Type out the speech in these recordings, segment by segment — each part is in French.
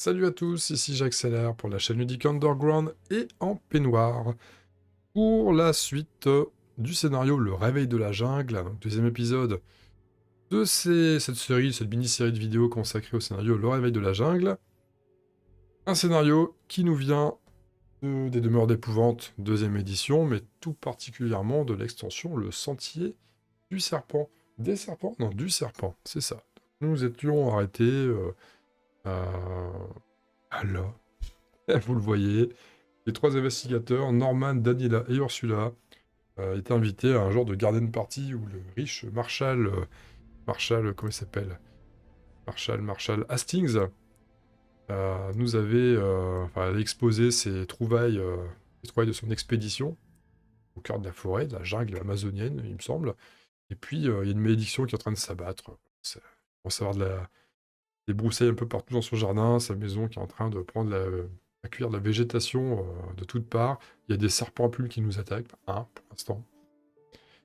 Salut à tous, ici j'accélère pour la chaîne ludique Underground et en peignoir. Pour la suite du scénario Le Réveil de la Jungle, donc deuxième épisode de cette série, cette mini-série de vidéos consacrée au scénario Le Réveil de la Jungle. Un scénario qui nous vient des Demeures d'Épouvante, deuxième édition, mais tout particulièrement de l'extension Le Sentier du Serpent. Des serpents? Non, du serpent, c'est ça. Nous étions arrêtés à... là. Vous le voyez, les trois investigateurs, Norman, Daniela et Ursula, étaient invités à un genre de garden party où le riche Marshall, comment il s'appelle? Marshall Hastings, nous avait avait exposé ses trouvailles, les trouvailles de son expédition au cœur de la forêt, de la jungle amazonienne, il me semble. Et puis, il y a une malédiction qui est en train de s'abattre. Il commence à avoir des broussailles un peu partout dans son jardin, sa maison qui est en train de prendre à cuire de la végétation de toutes parts. Il y a des serpents à plumes qui nous attaquent, pour l'instant.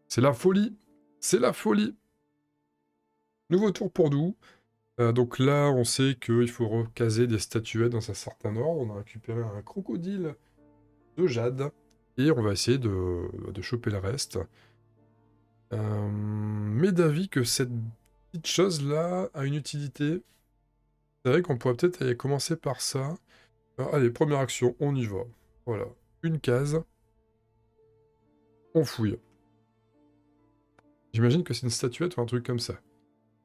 C'est la folie. C'est la folie. Nouveau tour pour nous. Donc là, on sait qu'il faut recaser des statuettes dans un certain ordre. On a récupéré un crocodile de jade. Et on va essayer de choper le reste. Mais d'avis que cette petite chose-là a une utilité. C'est vrai qu'on pourrait peut-être aller commencer par ça. Alors, allez, première action, on y va. Voilà. Une case. On fouille. J'imagine que c'est une statuette ou un truc comme ça.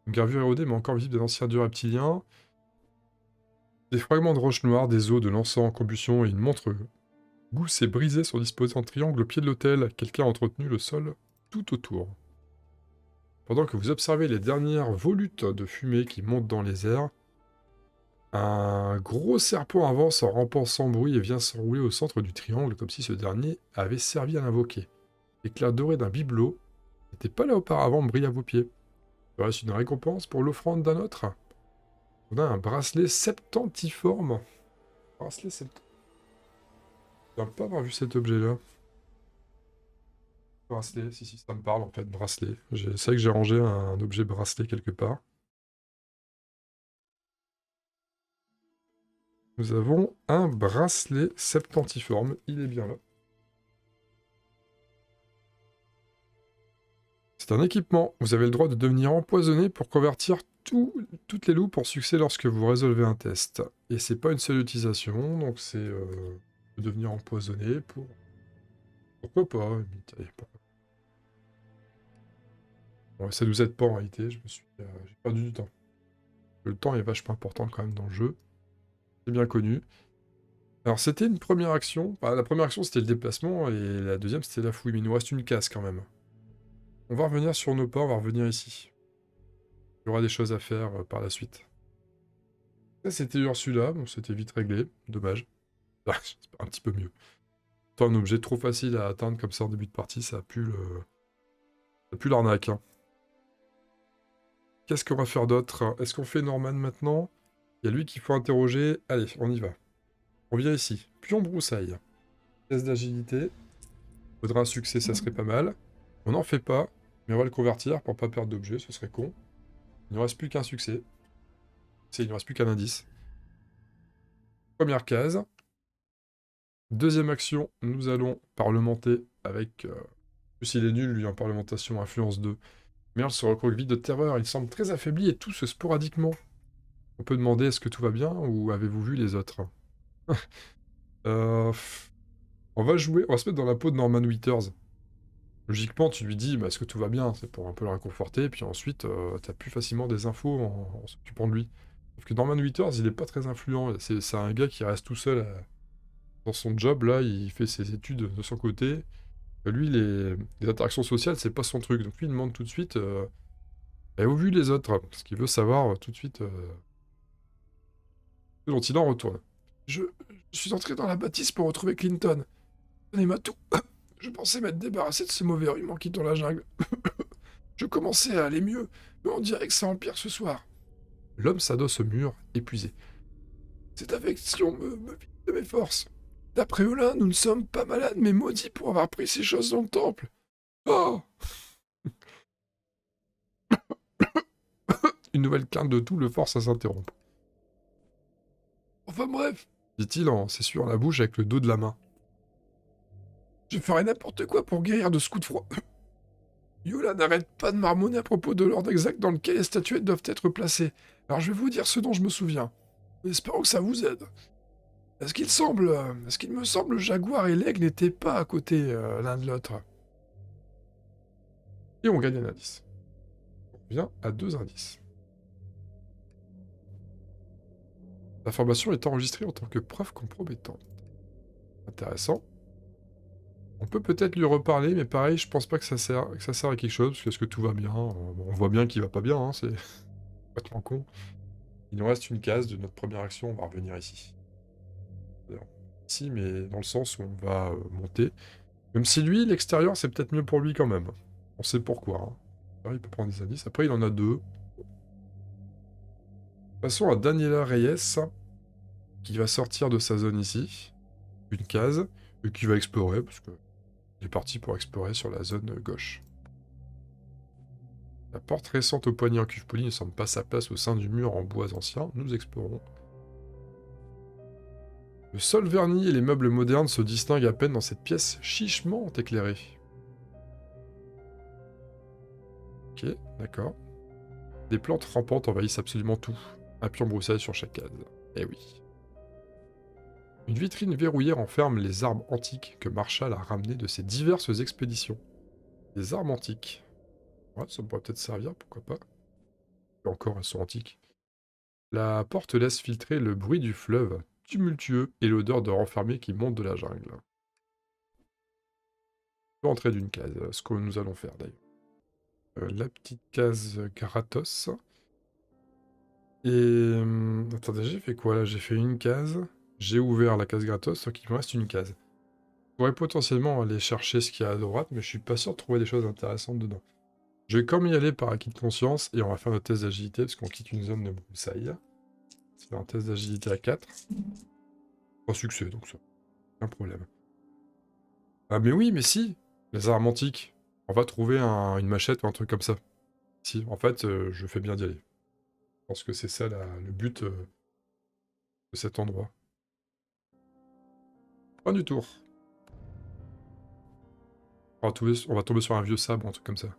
Une gravure érodée mais encore visible des anciens dieux reptiliens. Des fragments de roches noires, des os de l'encens en combustion et une montre gousse et brisée sont disposés en triangle au pied de l'autel. Quelqu'un a entretenu le sol tout autour. Pendant que vous observez les dernières volutes de fumée qui montent dans les airs, un gros serpent avance en rampant sans bruit et vient s'enrouler au centre du triangle comme si ce dernier avait servi à l'invoquer. L'éclair doré d'un bibelot n'était pas là auparavant, brille à vos pieds. Serait-ce une récompense pour l'offrande d'un autre? On a un bracelet septentiforme. Bracelet septentiforme. Je ne pas avoir vu cet objet-là. Bracelet, si, ça me parle en fait, bracelet. C'est vrai que j'ai rangé un objet bracelet quelque part. Nous avons un bracelet septentiforme, il est bien là. C'est un équipement. Vous avez le droit de devenir empoisonné pour convertir toutes les loupes en succès lorsque vous résolvez un test. Et c'est pas une seule utilisation, donc c'est de devenir empoisonné pour... Pourquoi pas allez, pourquoi... Bon, ça nous aide pas en réalité, j'ai perdu du temps. Le temps est vachement important quand même dans le jeu. C'est bien connu. Alors c'était une première action. Enfin, la première action c'était le déplacement et la deuxième c'était la fouille, mais il nous reste une case quand même. On va revenir sur nos pas, on va revenir ici. Il y aura des choses à faire par la suite. Ça, c'était Ursula, bon, c'était vite réglé, dommage. Ah, c'est un petit peu mieux. Toi, un objet trop facile à atteindre comme ça en début de partie, ça pue l'arnaque. Hein. Qu'est-ce qu'on va faire d'autre? Est-ce qu'on fait Norman maintenant? Il y a lui qu'il faut interroger. Allez, on y va. On vient ici. Puis on broussaille. Test d'agilité. Faudra un succès, ça serait pas mal. On n'en fait pas, mais on va le convertir pour pas perdre d'objet, ce serait con. Il ne reste plus qu'un succès. Il ne reste plus qu'un indice. Première case. Deuxième action, nous allons parlementer avec... plus il est nul, lui, en parlementation, influence 2. Merle se recroqueville de terreur, il semble très affaibli et tousse sporadiquement. On peut demander est-ce que tout va bien ou avez-vous vu les autres? euh, on va se mettre dans la peau de Norman Withers. Logiquement, tu lui dis est-ce que tout va bien? C'est pour un peu le réconforter, puis ensuite, t'as plus facilement des infos en s'occupant de lui. Sauf que Norman Withers, il est pas très influent. C'est un gars qui reste tout seul dans son job, là, il fait ses études de son côté. Lui, les interactions sociales, c'est pas son truc. Donc lui, il demande tout de suite avez-vous vu les autres? Parce qu'il veut savoir tout de suite ce dont il en retourne. Je suis entré dans la bâtisse pour retrouver Clinton. Donnez-moi tout. Je pensais m'être débarrassé de ce mauvais rhume en quittant la jungle. Je commençais à aller mieux, mais on dirait que ça empire ce soir. L'homme s'adosse au mur, épuisé. Cette affection me vide de mes forces. D'après Olin, nous ne sommes pas malades, mais maudits pour avoir pris ces choses dans le temple. Oh! Une nouvelle quinte de tout le force à s'interrompre. Enfin bref, dit-il en s'essuyant la bouche avec le dos de la main. Je ferai n'importe quoi pour guérir de ce coup de froid. Yola n'arrête pas de marmonner à propos de l'ordre exact dans lequel les statuettes doivent être placées. Alors je vais vous dire ce dont je me souviens. Espérons que ça vous aide. Est-ce qu'il me semble, Jaguar et l'aigle n'étaient pas à côté l'un de l'autre. Et on gagne un indice. On revient à 2 indices. L'information est enregistrée en tant que preuve compromettante. Intéressant. On peut peut-être lui reparler, mais pareil, je pense pas que ça sert à quelque chose, parce que est-ce que tout va bien? On voit bien qu'il va pas bien, hein, c'est complètement con. Il nous reste une case de notre première action, on va revenir ici. Alors, ici, mais dans le sens où on va monter. Même si lui, l'extérieur, c'est peut-être mieux pour lui quand même. On sait pourquoi. Hein. Alors, il peut prendre des indices. Après, il en a 2. Passons à Daniela Reyes, qui va sortir de sa zone ici. Une case, et qui va explorer, parce que il est parti pour explorer sur la zone gauche. La porte récente au poignet en cuve polie ne semble pas sa place au sein du mur en bois ancien. Nous explorons. Le sol verni et les meubles modernes se distinguent à peine dans cette pièce chichement éclairée. Ok, d'accord. Des plantes rampantes envahissent absolument tout. Un pion broussaille sur chaque case. Eh oui. Une vitrine verrouillée renferme les armes antiques que Marshall a ramenées de ses diverses expéditions. Des armes antiques. Ouais, ça pourrait peut-être servir, pourquoi pas. Et encore, elles sont antiques. La porte laisse filtrer le bruit du fleuve, tumultueux, et l'odeur de renfermé qui monte de la jungle. L'entrée d'une case, ce que nous allons faire d'ailleurs. La petite case gratos. Et... attendez, j'ai fait quoi là? J'ai fait une case. J'ai ouvert la case gratos, donc il me reste une case. Je pourrais potentiellement aller chercher ce qu'il y a à droite, mais je suis pas sûr de trouver des choses intéressantes dedans. Je vais quand même y aller par acquis de conscience, et on va faire notre test d'agilité, parce qu'on quitte une zone de broussailles. C'est un test d'agilité à 4. Pas succès, donc ça. Aucun problème. Ah mais oui, mais si. Les armes antiques. On va trouver une machette ou un truc comme ça. Si, en fait, je fais bien d'y aller. Je pense que c'est ça le but de cet endroit. Fin du tour. On va tomber sur un vieux sabre, un truc comme ça.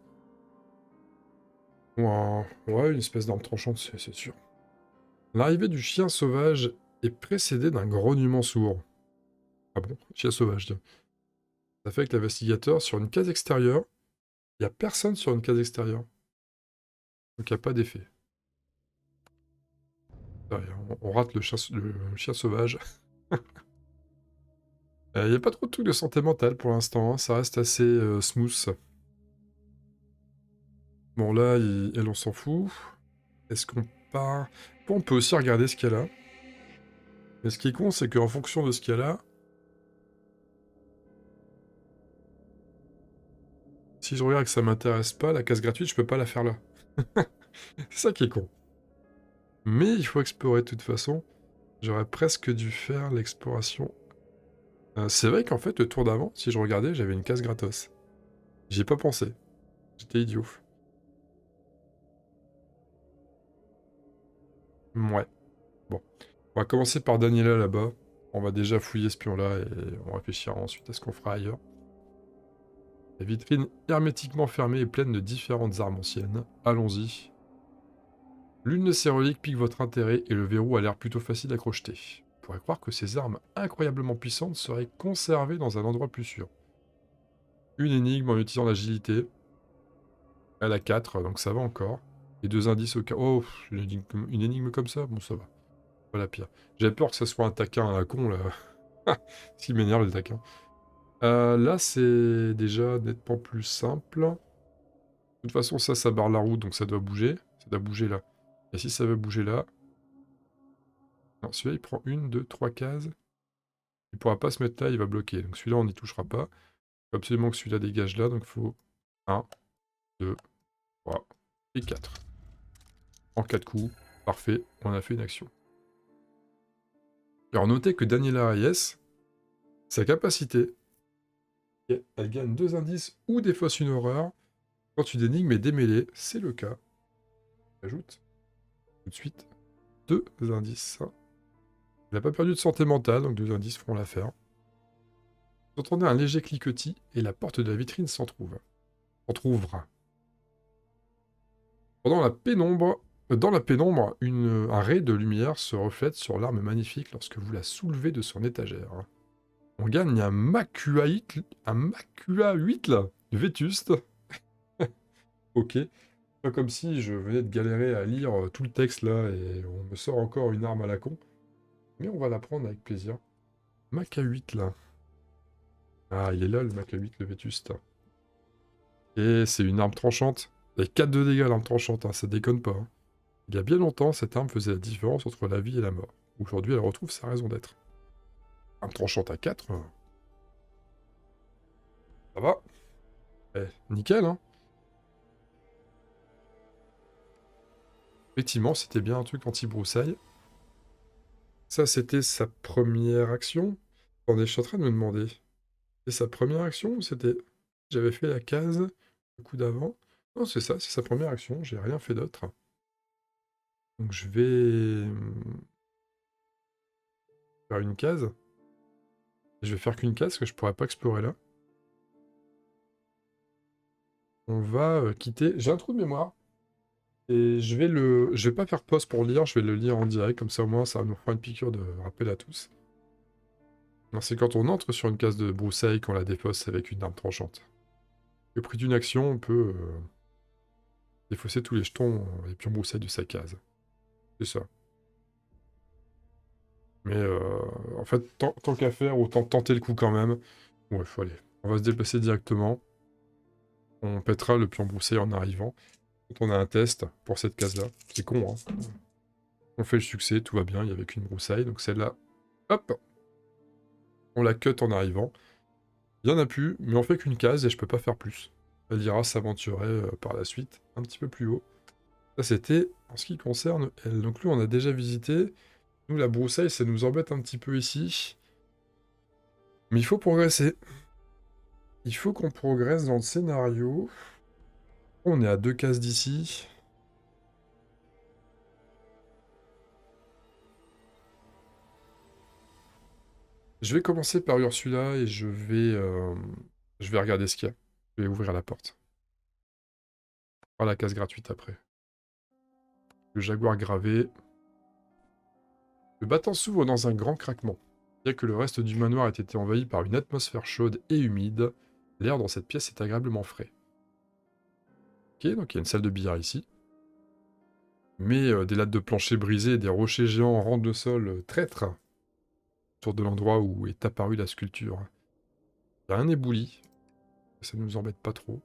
Ouais, une espèce d'arme tranchante, c'est sûr. L'arrivée du chien sauvage est précédée d'un grognement sourd. Ah bon? Chien sauvage, tiens. Ça fait que l'investigateur, sur une case extérieure, il n'y a personne sur une case extérieure. Donc il n'y a pas d'effet. On rate le chien sauvage. Il n'y a pas trop de trucs de santé mentale pour l'instant, hein. Ça reste assez smooth. Bon là, elle on s'en fout. Est-ce qu'on part... Bon, on peut aussi regarder ce qu'il y a là. Mais ce qui est con, c'est qu'en fonction de ce qu'il y a là... Si je regarde que ça m'intéresse pas, la case gratuite, je peux pas la faire là. C'est ça qui est con. Mais il faut explorer de toute façon. J'aurais presque dû faire l'exploration. C'est vrai qu'en fait, le tour d'avant, si je regardais, j'avais une case gratos. J'y ai pas pensé. J'étais idiot. Ouais. Bon. On va commencer par Daniela là-bas. On va déjà fouiller ce pion-là et on réfléchira ensuite à ce qu'on fera ailleurs. La vitrine hermétiquement fermée est pleine de différentes armes anciennes. Allons-y. L'une de ces reliques pique votre intérêt et le verrou a l'air plutôt facile à crocheter. On pourrait croire que ces armes incroyablement puissantes seraient conservées dans un endroit plus sûr. Une énigme en utilisant l'agilité. Elle a 4, donc ça va encore. Et 2 indices au cas... Oh, une énigme comme ça? Bon, ça va. Pas la pire. J'avais peur que ça soit un taquin à la con, là. Ce qui m'énerve, les taquins. Là, c'est déjà nettement plus simple. De toute façon, ça barre la route, donc ça doit bouger. Ça doit bouger là. Et si ça veut bouger là... Non, celui-là, il prend 1, 2, 3 cases. Il pourra pas se mettre là, il va bloquer. Donc celui-là, on n'y touchera pas. Il faut absolument que celui-là dégage là, donc il faut 1, 2, 3 et 4. En 4 coups. Parfait, on a fait une action. Alors notez que Daniela Reyes, sa capacité, elle gagne 2 indices ou défausse une horreur quand une énigme est démêlée. C'est le cas. J'ajoute tout de suite 2 indices. Il n'a pas perdu de santé mentale, donc 2 indices feront l'affaire. Vous entendez un léger cliquetis et la porte de la vitrine s'entrouvre. Dans la pénombre, un ray de lumière se reflète sur l'arme magnifique lorsque vous la soulevez de son étagère. On gagne un Macua 8 là, vétuste. Ok. Pas comme si je venais de galérer à lire tout le texte là et on me sort encore une arme à la con. Mais on va la prendre avec plaisir. Mac A8 là. Ah, il est là le Mac A8, le vétuste. Et c'est une arme tranchante. Et 4 de dégâts l'arme tranchante, hein, ça déconne pas. Hein. Il y a bien longtemps, cette arme faisait la différence entre la vie et la mort. Aujourd'hui, elle retrouve sa raison d'être. Arme tranchante à 4. Ça va. Eh, nickel, hein. Effectivement, c'était bien un truc anti-broussaille. Ça, c'était sa première action. Attendez, je suis en train de me demander. C'était sa première action ou c'était... J'avais fait la case le coup d'avant. Non, c'est ça, c'est sa première action. J'ai rien fait d'autre. Donc je vais... faire une case. Je vais faire qu'une case, parce que je pourrais pas explorer là. On va quitter... J'ai un trou de mémoire. Et je vais pas faire pause pour le lire, je vais le lire en direct, comme ça au moins ça nous fera une piqûre de rappel à tous. C'est quand on entre sur une case de broussailles qu'on la défausse avec une arme tranchante. Au prix d'une action, on peut défausser tous les jetons et pions broussailles de sa case. C'est ça. Mais en fait, tant qu'à faire, autant tenter le coup quand même. Ouais, faut aller. On va se déplacer directement. On pètera le pion broussaille en arrivant. Quand on a un test pour cette case-là. C'est con, hein. On fait le succès, tout va bien, il n'y avait qu'une broussaille. Donc celle-là, hop, on la cut en arrivant. Il y en a plus, mais on fait qu'une case et je peux pas faire plus. Elle ira s'aventurer par la suite, un petit peu plus haut. Ça, c'était en ce qui concerne elle. Donc lui, on a déjà visité. Nous, la broussaille, ça nous embête un petit peu ici. Mais il faut progresser. Il faut qu'on progresse dans le scénario. On est à 2 cases d'ici. Je vais commencer par Ursula et je vais regarder ce qu'il y a. Je vais ouvrir la porte. On fera la case gratuite après. Le jaguar gravé. Le battant s'ouvre dans un grand craquement. Bien que le reste du manoir ait été envahi par une atmosphère chaude et humide, l'air dans cette pièce est agréablement frais. Ok, donc il y a une salle de billard ici. Mais des lattes de plancher brisées et des rochers géants rendent le sol traître autour de l'endroit où est apparue la sculpture. Il y a un éboulis, ça ne nous embête pas trop.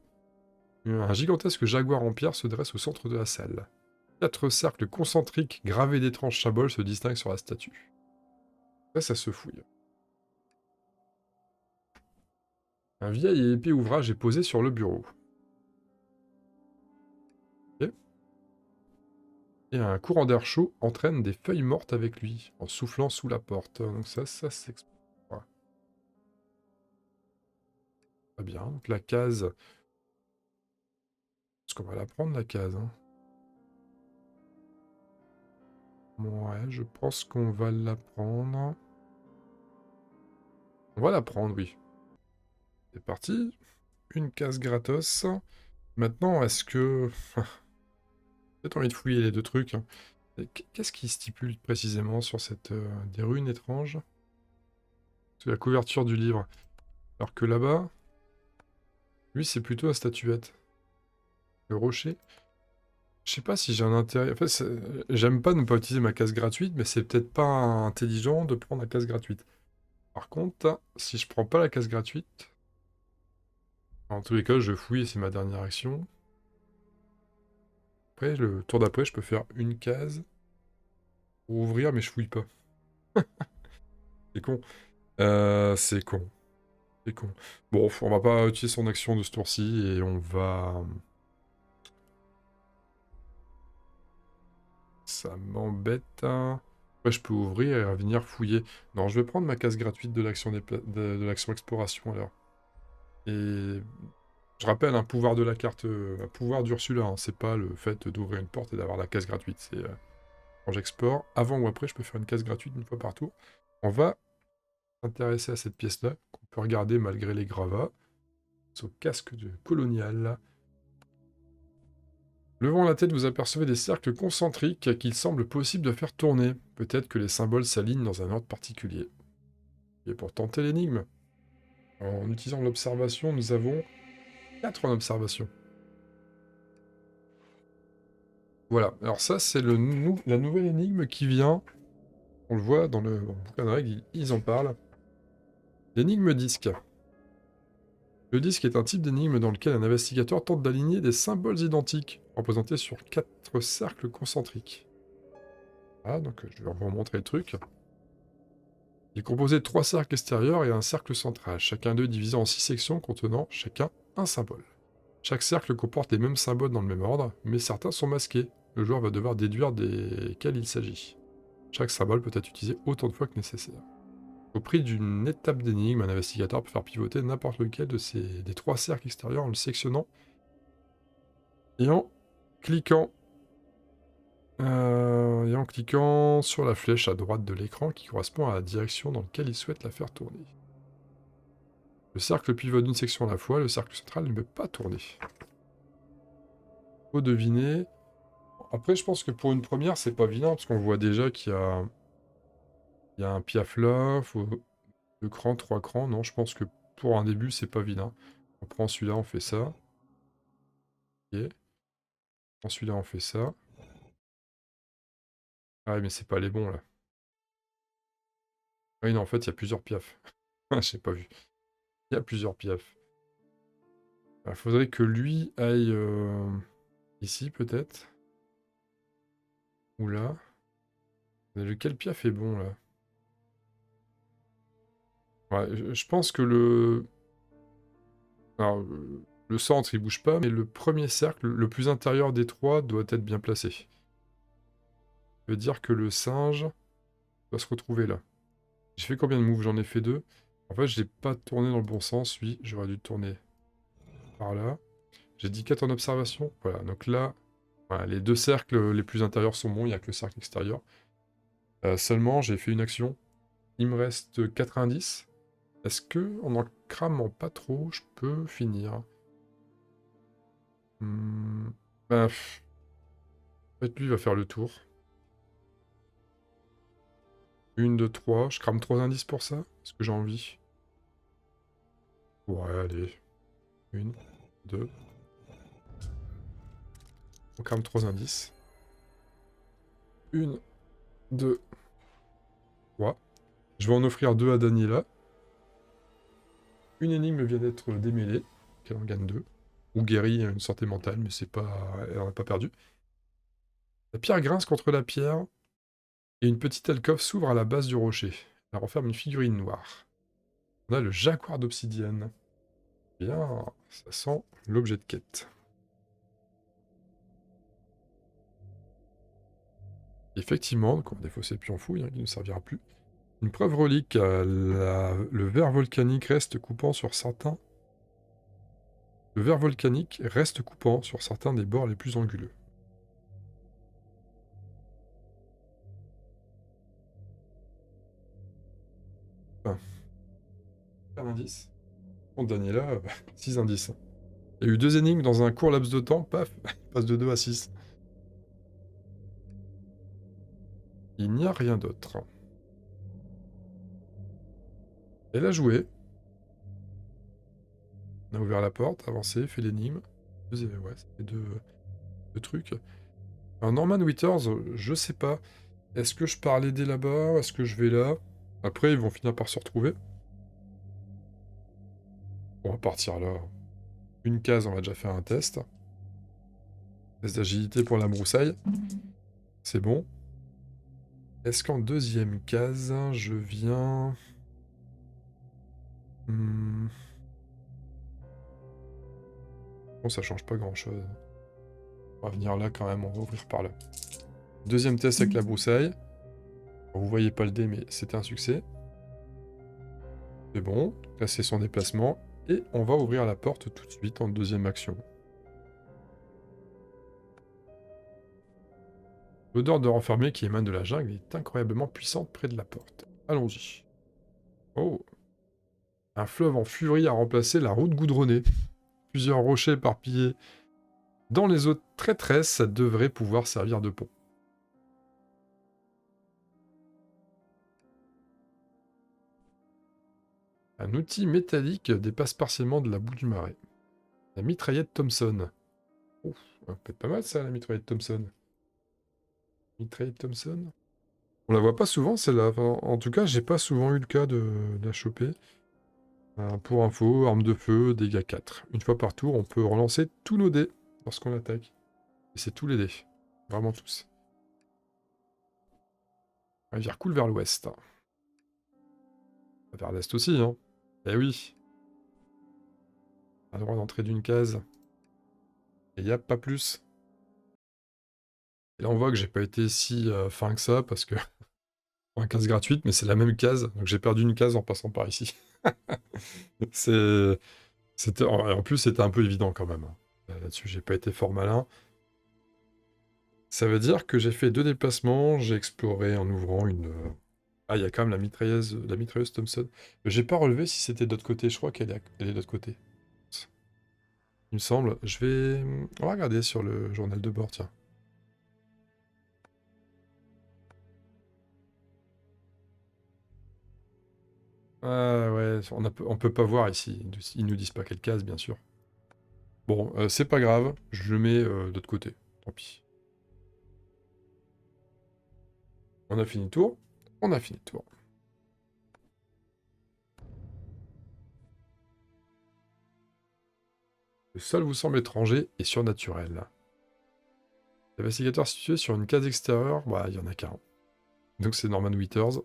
Un gigantesque jaguar en pierre se dresse au centre de la salle. 4 cercles concentriques gravés d'étranges symboles se distinguent sur la statue. Ça se fouille. Un vieil et épais ouvrage est posé sur le bureau. Okay. Et un courant d'air chaud entraîne des feuilles mortes avec lui, en soufflant sous la porte. Donc ça s'explore. Très bien. Donc la case... Est-ce qu'on va la prendre, la case, hein? Ouais, je pense qu'on va la prendre. On va la prendre, oui. C'est parti. Une case gratos. Maintenant, est-ce que... Peut-être envie de fouiller les deux trucs. Hein. Qu'est-ce qui stipule précisément sur cette... des runes étranges? C'est la couverture du livre. Alors que là-bas... Lui, c'est plutôt la statuette. Le rocher. Je sais pas si j'ai un intérêt... En fait, j'aime pas ne pas utiliser ma case gratuite, mais c'est peut-être pas intelligent de prendre la case gratuite. Par contre, si je prends pas la case gratuite... En tous les cas, je fouille et c'est ma dernière action. Après, le tour d'après, je peux faire une case pour ouvrir, mais je fouille pas. C'est con. C'est con. C'est con. Bon, on va pas utiliser son action de ce tour-ci et on va... Ça m'embête. Hein. Après, je peux ouvrir et venir fouiller. Non, je vais prendre ma case gratuite de l'action de l'action exploration alors. Et je rappelle, un pouvoir de la carte, un pouvoir d'Ursula, hein, c'est pas le fait d'ouvrir une porte et d'avoir la case gratuite. C'est quand j'explore. Avant ou après, je peux faire une case gratuite une fois par tour. On va s'intéresser à cette pièce-là, qu'on peut regarder malgré les gravats. Au casque de colonial, là. Levant la tête, vous apercevez des cercles concentriques qu'il semble possible de faire tourner. Peut-être que les symboles s'alignent dans un ordre particulier. Et pour tenter l'énigme, en utilisant l'observation, nous avons 4 en observation. Voilà, alors ça c'est la nouvelle énigme qui vient. On le voit dans le bouquin de règles, ils en parlent. L'énigme disque. Le disque est un type d'énigme dans lequel un investigateur tente d'aligner des symboles identiques, représentés sur 4 cercles concentriques. Ah, donc je vais vous montrer le truc. Il est composé de 3 cercles extérieurs et un cercle central, chacun d'eux divisé en 6 sections contenant chacun un symbole. Chaque cercle comporte les mêmes symboles dans le même ordre, mais certains sont masqués. Le joueur va devoir déduire desquels il s'agit. Chaque symbole peut être utilisé autant de fois que nécessaire. Au prix d'une étape d'énigme, un investigateur peut faire pivoter n'importe lequel des 3 cercles extérieurs en le sectionnant et en cliquant sur la flèche à droite de l'écran qui correspond à la direction dans laquelle il souhaite la faire tourner. Le cercle pivote d'une section à la fois, le cercle central ne peut pas tourner. Faut deviner. Après, je pense que pour une première, c'est pas vilain, parce qu'on voit déjà qu'il y a un piaf là, faut 2 crans, 3 crans. Non, je pense que pour un début, c'est pas vilain. On prend celui-là, on fait ça. Ok. On prend celui-là, on fait ça. Ah ouais, mais c'est pas les bons, là. Ah oui, non, en fait, il y a plusieurs piafs. J'ai pas vu. Il y a plusieurs piafs. Il faudrait que lui aille ici, peut-être. Ou là. Mais lequel piaf est bon, là? Ouais, je pense que alors, le centre, il bouge pas, mais le premier cercle, le plus intérieur des 3, doit être bien placé. Ça veut dire que le singe doit se retrouver là. J'ai fait combien de moves? J'en ai fait 2. En fait, je l'ai pas tourné dans le bon sens, oui. J'aurais dû tourner par là. J'ai dit 4 en observation. Voilà, donc là, voilà, les 2 cercles les plus intérieurs sont bons, il n'y a que le cercle extérieur. Seulement, j'ai fait une action. Il me reste 4 indices. Est-ce que, en cramant pas trop, je peux finir? Ben, en fait, lui, il va faire le tour. 1, 2, 3. Je crame 3 indices pour ça? Est-ce que j'ai envie? Ouais, allez. 1, 2. On crame 3 indices. 1, 2, 3. Je vais en offrir 2 à Daniela. Une énigme vient d'être démêlée. Qu'elle en gagne 2. Ou guérit une santé mentale, mais c'est pas... elle n'en a pas perdu. La pierre grince contre la pierre. Et une petite alcôve s'ouvre à la base du rocher. Elle renferme une figurine noire. On a le jaguar d'obsidienne. Bien, ça sent l'objet de quête. Effectivement, donc on va défausser le pion fouille, qui ne servira plus. Une preuve relique, le verre volcanique reste coupant sur certains... Le verre volcanique reste coupant sur certains des bords les plus anguleux. Enfin, un indice. Bon, Daniela, 6 indices. Il y a eu 2 énigmes dans un court laps de temps, paf, passe de 2 à 6. Il n'y a rien d'autre. Elle a joué. On a ouvert la porte, avancé, fait l'énigme. Ouais, ça fait deux trucs. Alors Norman Withers, je sais pas. Est-ce que je pars l'aider là-bas? Est-ce que je vais là? Après, ils vont finir par se retrouver. On va partir là. Une case, on va déjà faire un test. Test d'agilité pour la broussaille. C'est bon. Est-ce qu'en deuxième case, je viens... Bon, ça change pas grand-chose. On va venir là quand même, on va ouvrir par là. Deuxième test avec la broussaille. Bon, vous voyez pas le dé, mais c'était un succès. C'est bon. Là, c'est son déplacement. Et on va ouvrir la porte tout de suite en deuxième action. L'odeur de renfermé qui émane de la jungle est incroyablement puissante près de la porte. Allons-y. Oh. Un fleuve en furie a remplacé la route goudronnée. Plusieurs rochers éparpillés dans les eaux traîtresses, ça devrait pouvoir servir de pont. Un outil métallique dépasse partiellement de la boue du marais. La mitraillette Thompson. Ouf, ça peut être pas mal ça, la mitraillette Thompson. Mitraillette Thompson. On la voit pas souvent celle-là. Enfin, en tout cas, j'ai pas souvent eu le cas de la choper. Pour info, arme de feu, dégâts 4. Une fois par tour, on peut relancer tous nos dés lorsqu'on attaque. Et c'est tous les dés. Vraiment tous. La rivière coule vers l'ouest. Vers l'est aussi, hein. Eh oui. À droit d'entrée d'une case. Et y a pas plus. Et là, on voit que j'ai pas été si fin que ça, parce que... une case gratuite, mais c'est la même case. Donc j'ai perdu une case en passant par ici. C'était... En plus, c'était un peu évident quand même, hein. Là-dessus, j'ai pas été fort malin. Ça veut dire que j'ai fait 2 déplacements, j'ai exploré en ouvrant une... Ah, il y a quand même la mitrailleuse Thompson. J'ai pas relevé si c'était de l'autre côté, je crois elle est de l'autre côté. Il me semble. Je vais... On va regarder sur le journal de bord, tiens. Ah ouais, on peut pas voir ici. Ils nous disent pas quelle case, bien sûr. Bon, c'est pas grave, je le mets de l'autre côté. Tant pis. On a fini le tour. On a fini le tour. Le sol vous semble étranger et surnaturel. L'investigateur situé sur une case extérieure, bah, il y en a qu'un. Donc c'est Norman Withers.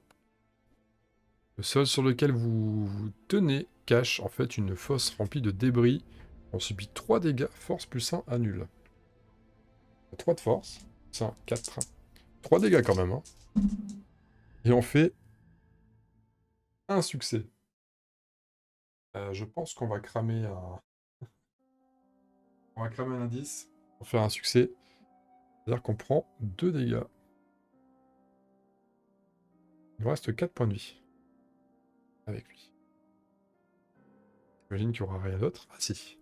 Le sol sur lequel vous vous tenez cache en fait une fosse remplie de débris. On subit 3 dégâts, force plus 1 annule. 3 de force, 5, 4. 3 dégâts quand même, hein. Et on fait un succès. Je pense qu'on va cramer un... On va cramer un indice pour faire un succès. C'est-à-dire qu'on prend 2 dégâts. Il nous reste 4 points de vie. Avec lui. J'imagine qu'il n'y aura rien d'autre. Ah si.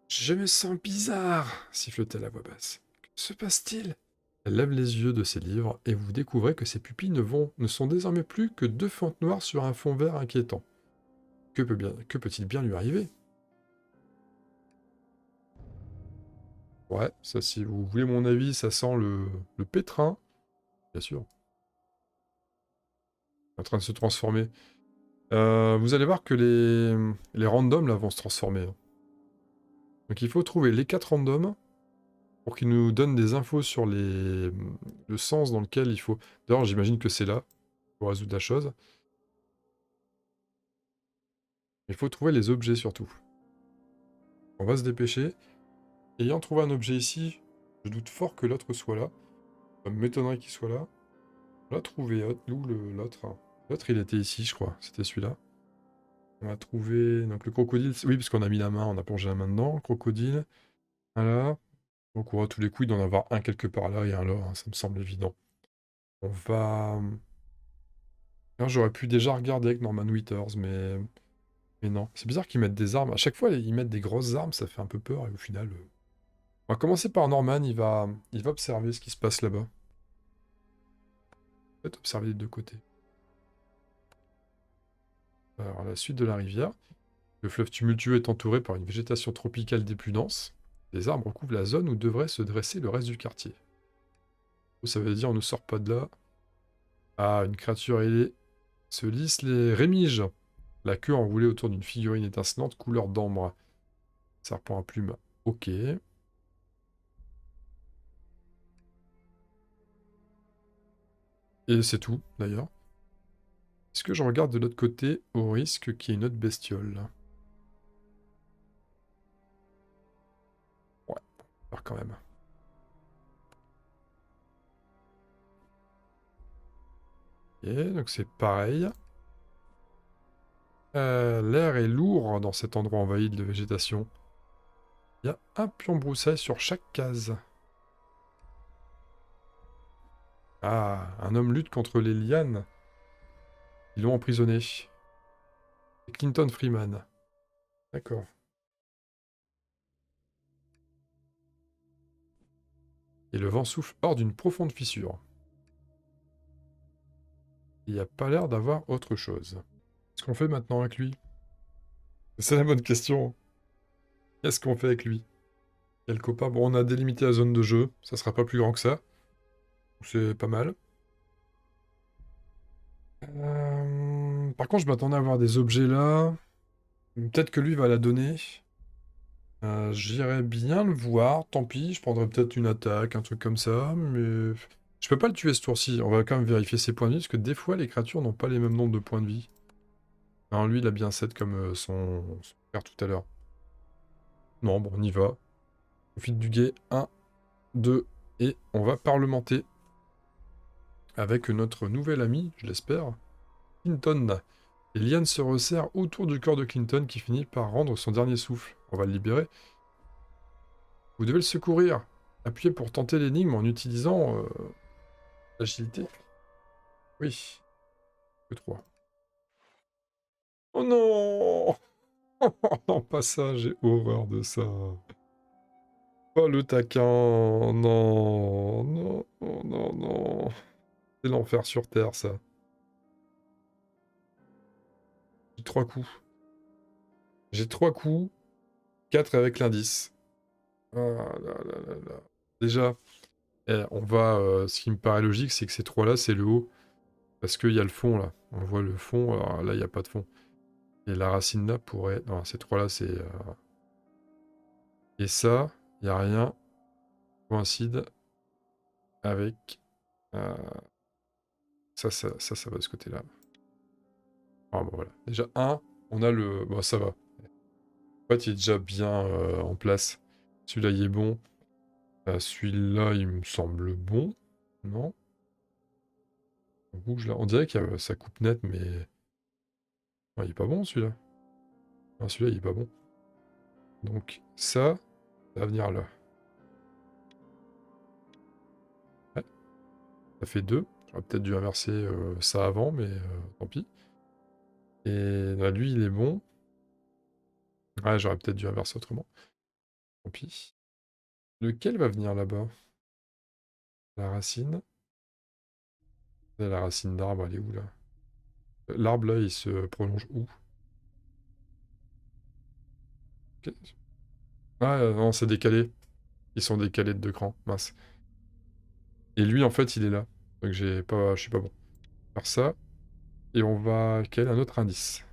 Je me sens bizarre, siffle-t-elle à voix basse. Que se passe-t-il? Elle lève les yeux de ses livres et vous découvrez que ses pupilles ne sont désormais plus que 2 fentes noires sur un fond vert inquiétant. Que peut-il bien lui arriver? Ouais, ça si vous voulez mon avis, ça sent le pétrin. Bien sûr. En train de se transformer. Vous allez voir que les randoms là vont se transformer, hein. Donc il faut trouver les 4 randoms pour qu'ils nous donnent des infos sur le sens dans lequel il faut... D'ailleurs, j'imagine que c'est là, pour résoudre la chose. Il faut trouver les objets surtout. On va se dépêcher. Ayant trouvé un objet ici, je doute fort que l'autre soit là. Ça m'étonnerait qu'il soit là. On l'a trouvé. Où l'autre? L'autre, il était ici, je crois. C'était celui-là. On a trouvé... Donc le crocodile... Oui, parce qu'on a mis la main, on a plongé la main dedans. Crocodile. Voilà. Donc on voit tous les coups, il doit en avoir un quelque part là et un là, hein, ça me semble évident. On va... Alors, j'aurais pu déjà regarder avec Norman Withers, mais non. C'est bizarre qu'ils mettent des armes. À chaque fois, ils mettent des grosses armes, ça fait un peu peur, et au final... On va commencer par Norman, il va observer ce qui se passe là-bas. Peut-être observer des deux côtés. Alors, à la suite de la rivière, le fleuve tumultueux est entouré par une végétation tropicale des plus denses. Les arbres couvrent la zone où devrait se dresser le reste du quartier. Ça veut dire on ne sort pas de là. Ah, une créature ailée se lisse les rémiges. La queue enroulée autour d'une figurine étincelante couleur d'ambre. Serpent à plumes. Ok. Et c'est tout, d'ailleurs. Est-ce que je regarde de l'autre côté au risque qu'il y ait une autre bestiole? Ouais, alors quand même. Ok, donc c'est pareil. L'air est lourd dans cet endroit envahi de végétation. Il y a un pion broussaille sur chaque case. Ah, un homme lutte contre les lianes. Ils l'ont emprisonné. C'est Clinton Freeman. D'accord. Et le vent souffle hors d'une profonde fissure. Il n'y a pas l'air d'avoir autre chose. Qu'est-ce qu'on fait maintenant avec lui? C'est la bonne question. Qu'est-ce qu'on fait avec lui? Quel copain? Bon, on a délimité la zone de jeu. Ça sera pas plus grand que ça. C'est pas mal. Par contre, je m'attendais à avoir des objets là. Peut-être que lui va la donner. J'irais bien le voir. Tant pis, je prendrais peut-être une attaque, un truc comme ça. Mais je peux pas le tuer ce tour-ci. On va quand même vérifier ses points de vie. Parce que des fois, les créatures n'ont pas les mêmes nombres de points de vie. Alors lui, il a bien 7 comme son frère tout à l'heure. Non, bon, on y va. Profite du guet. 1, 2, et on va parlementer avec notre nouvel ami, je l'espère, Clinton. Et Liane se resserre autour du corps de Clinton qui finit par rendre son dernier souffle. On va le libérer. Vous devez le secourir. Appuyez pour tenter l'énigme en utilisant l'agilité. Oui, que 3. Oh non! Non, pas ça, j'ai horreur de ça. Oh le taquin, non, non, non, non, non. C'est l'enfer sur Terre, ça. J'ai 3 coups. J'ai 3 coups, 4 avec l'indice. Ah là là là là. Déjà, on va... ce qui me paraît logique, c'est que ces 3-là, c'est le haut. Parce qu'il y a le fond, là. On voit le fond, alors là, il n'y a pas de fond. Et la racine, là, pourrait... Non, ces 3-là, c'est... Et ça, il n'y a rien. Coïncide avec... ça va de ce côté-là. Ah, bon, voilà. Déjà, on a le... Bon, ça va. En fait, il est déjà bien en place. Celui-là, il est bon. Celui-là, il me semble bon. Non? Rouge, là. On dirait que ça coupe net, mais... Non, il est pas bon, celui-là. Non, celui-là, il est pas bon. Donc, ça va venir là. Ouais, ça fait 2. J'aurais peut-être dû inverser ça avant, mais tant pis. Et là, lui, il est bon. Ouais, j'aurais peut-être dû inverser autrement. Tant pis. Lequel va venir là-bas? La racine? La racine d'arbre, elle est où, là? L'arbre, là, il se prolonge où? Ok. Ah, non, c'est décalé. Ils sont décalés de 2 crans. Mince. Et lui, en fait, il est là. Donc, je suis pas bon. Faire ça. Et on va... Quel un autre indice?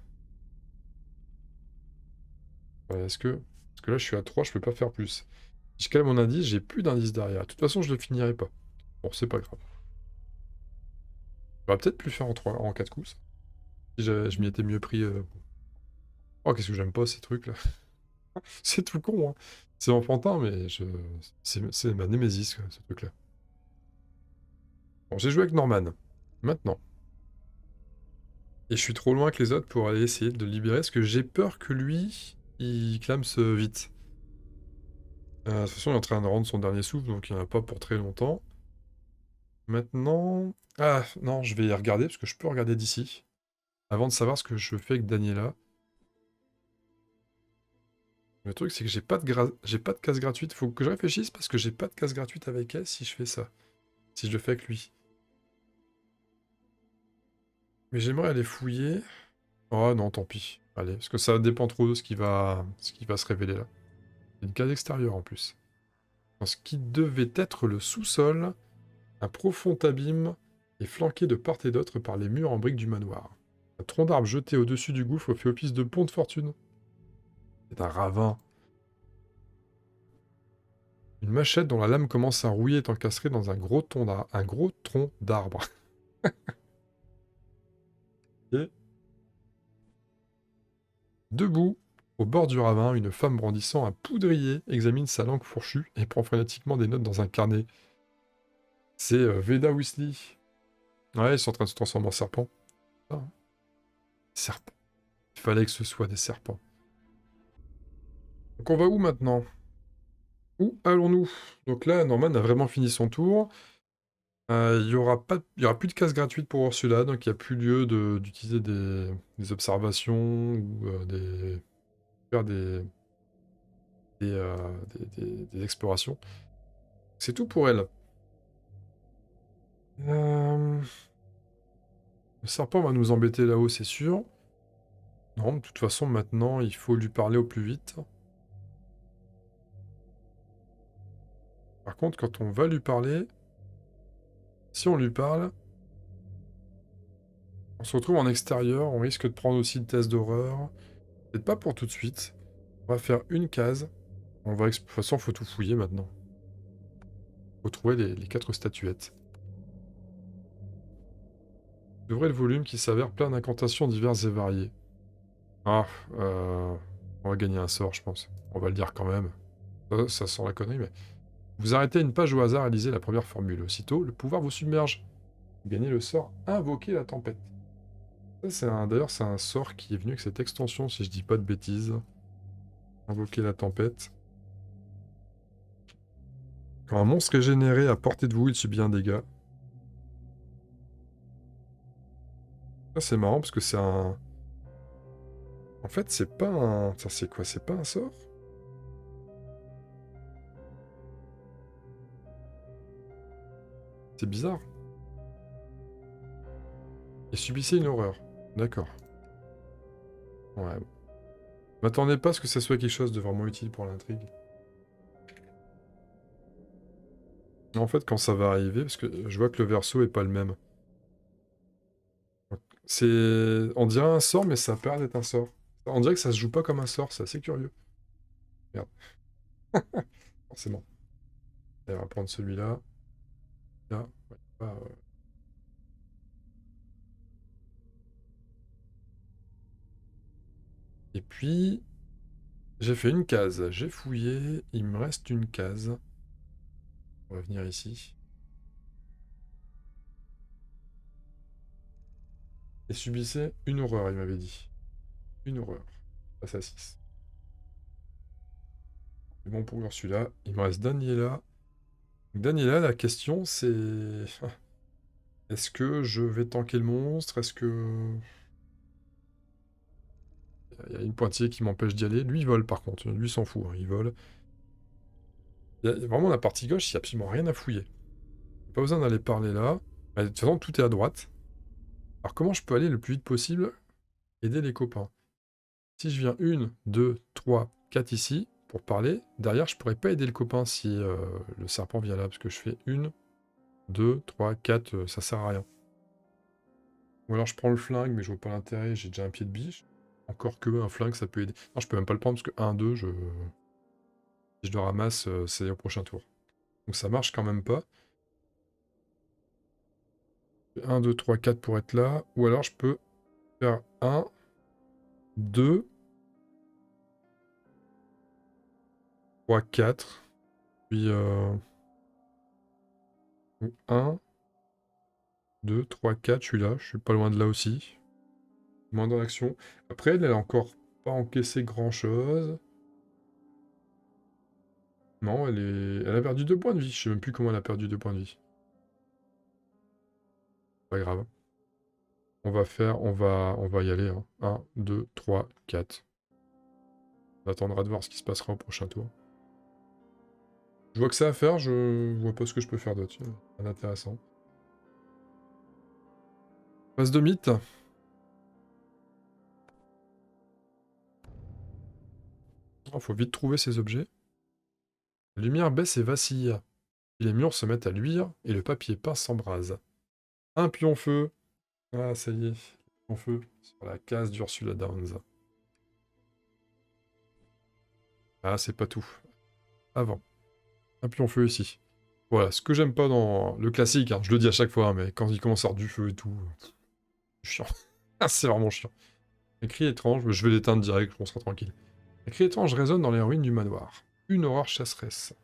Ouais, Parce que là, je suis à 3, je peux pas faire plus. Si je cale mon indice, j'ai plus d'indice derrière. De toute façon, je le finirai pas. Bon, c'est pas grave. On va peut-être plus faire en 3, en 4 coups, ça. Si je m'y étais mieux pris... Oh, qu'est-ce que j'aime pas, ces trucs-là. C'est tout con, hein. C'est enfantin, mais c'est ma némésis, quoi, ce truc-là. Bon, j'ai joué avec Norman. Maintenant. Et je suis trop loin que les autres pour aller essayer de le libérer, parce que j'ai peur que lui, il clame vite. De toute façon, il est en train de rendre son dernier souffle, donc il n'y en a pas pour très longtemps. Maintenant... Ah, non, je vais regarder, parce que je peux regarder d'ici. Avant de savoir ce que je fais avec Daniela. Le truc, c'est que j'ai pas de case gratuite. Faut que je réfléchisse, parce que j'ai pas de case gratuite avec elle si je fais ça. Si je le fais avec lui. Mais j'aimerais aller fouiller. Oh non, tant pis. Allez, parce que ça dépend trop de ce qui va se révéler là. Une case extérieure en plus. Dans ce qui devait être le sous-sol, un profond abîme est flanqué de part et d'autre par les murs en briques du manoir. Un tronc d'arbre jeté au-dessus du gouffre fait office de pont de fortune. C'est un ravin. Une machette dont la lame commence à rouiller est encastrée dans un gros tronc d'arbre. Et debout, au bord du ravin, une femme brandissant un poudrier examine sa langue fourchue et prend frénétiquement des notes dans un carnet. C'est Veda Weasley. Ouais, ils sont en train de se transformer en serpent. Ah, hein. Serpent. Il fallait que ce soit des serpents. Donc on va où maintenant? Où allons-nous? Donc là, Norman a vraiment fini son tour. Il y aura plus de cases gratuites pour Ursula, donc il n'y a plus lieu d'utiliser des observations ou faire des explorations. C'est tout pour elle. Le serpent va nous embêter là-haut, c'est sûr. Non, de toute façon, maintenant, il faut lui parler au plus vite. Par contre, quand on va lui parler, si on lui parle, on se retrouve en extérieur, on risque de prendre aussi le test d'horreur. Peut-être pas pour tout de suite. On va faire une case. De toute façon, faut tout fouiller maintenant. Faut trouver les 4 statuettes. Ouvrez le volume qui s'avère plein d'incantations diverses et variées. Ah, on va gagner un sort, je pense. On va le dire quand même. Ça sent la connerie, mais... Vous arrêtez une page au hasard et lisez la première formule. Aussitôt, le pouvoir vous submerge. Vous gagnez le sort Invoquer la tempête. D'ailleurs, c'est un sort qui est venu avec cette extension, si je dis pas de bêtises. Invoquer la tempête. Quand un monstre est généré à portée de vous, il subit un dégât. Ça, c'est marrant parce que c'est un... En fait, c'est pas un... Ça, c'est quoi? C'est pas un sort? C'est bizarre. Et subissez une horreur. D'accord. Ouais. M'attendez pas à ce que ça soit quelque chose de vraiment utile pour l'intrigue. En fait, quand ça va arriver, parce que je vois que le verso est pas le même. On dirait un sort, mais ça a l'air d'être un sort. On dirait que ça se joue pas comme un sort, c'est assez curieux. Merde. Forcément. Allez, on va prendre celui-là. Là. Ouais, Et puis, j'ai fait une case. J'ai fouillé. Il me reste une case. On va venir ici. Et subissez une horreur, il m'avait dit. Une horreur. Passe à 6. C'est bon pour celui-là. Il me reste Daniela. Daniela, la question c'est... Est-ce que je vais tanker le monstre? Est-ce que... Il y a une pointillée qui m'empêche d'y aller. Lui, il vole par contre. Lui, s'en fout. Hein, il vole. Vraiment, la partie gauche, il n'y a absolument rien à fouiller. Pas besoin d'aller parler là. De toute façon, tout est à droite. Alors, comment je peux aller le plus vite possible aider les copains? Si je viens 1, 2, 3, 4 ici, pour parler, derrière, je pourrais pas aider le copain si le serpent vient là. Parce que je fais 1, 2, 3, 4, ça sert à rien. Ou alors je prends le flingue, mais je vois pas l'intérêt, j'ai déjà un pied de biche. Encore que un flingue, ça peut aider. Non, je peux même pas le prendre parce que 1, 2, si je le ramasse, c'est au prochain tour. Donc ça marche quand même pas. 1, 2, 3, 4 pour être là. Ou alors je peux faire 1, 2, 3, 4. Puis 1, 2, 3, 4, je suis là. Je suis pas loin de là aussi. Moins dans l'action. Après, elle a encore pas encaissé grand-chose. Non, elle a perdu 2 points de vie. Je sais même plus comment elle a perdu 2 points de vie. Pas grave. On va y aller. Hein. 1, 2, 3, 4. On attendra de voir ce qui se passera au prochain tour. Je vois que ça à faire, je vois pas ce que je peux faire d'autre. C'est intéressant. Phase de mythe. Il faut vite trouver ces objets. La lumière baisse et vacille. Les murs se mettent à luire et le papier peint s'embrase. Un pion-feu. Ah, ça y est. Pion-feu sur la case d'Ursula Downs. Ah, c'est pas tout. Avant. Un pion-feu ici. Voilà, ce que j'aime pas dans le classique, hein, je le dis à chaque fois, hein, mais quand il commence à avoir du feu et tout, chiant. C'est vraiment chiant. Un cri étrange, je vais l'éteindre direct, on sera tranquille. Un cri étrange résonne dans les ruines du manoir. Une horreur chasseresse.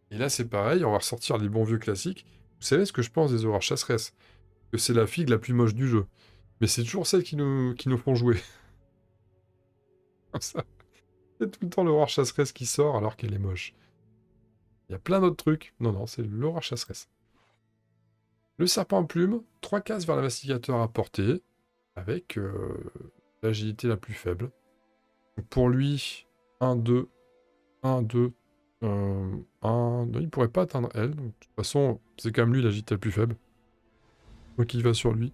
Et là, c'est pareil, on va ressortir les bons vieux classiques. Vous savez ce que je pense des horreurs chasseresses? Que c'est la figue la plus moche du jeu. Mais c'est toujours celle qui nous font jouer. Comme ça. C'est tout le temps l'horreur chasseresse qui sort alors qu'elle est moche. Il y a plein d'autres trucs. Non, non, c'est l'horreur chasseresse. Le serpent à plumes, 3 cases vers l'investigateur à portée, avec l'agilité la plus faible. Donc pour lui, 1, 2, 1, 2, 1... Non, il pourrait pas atteindre elle. Donc, de toute façon, c'est quand même lui l'agilité la plus faible. Donc il va sur lui.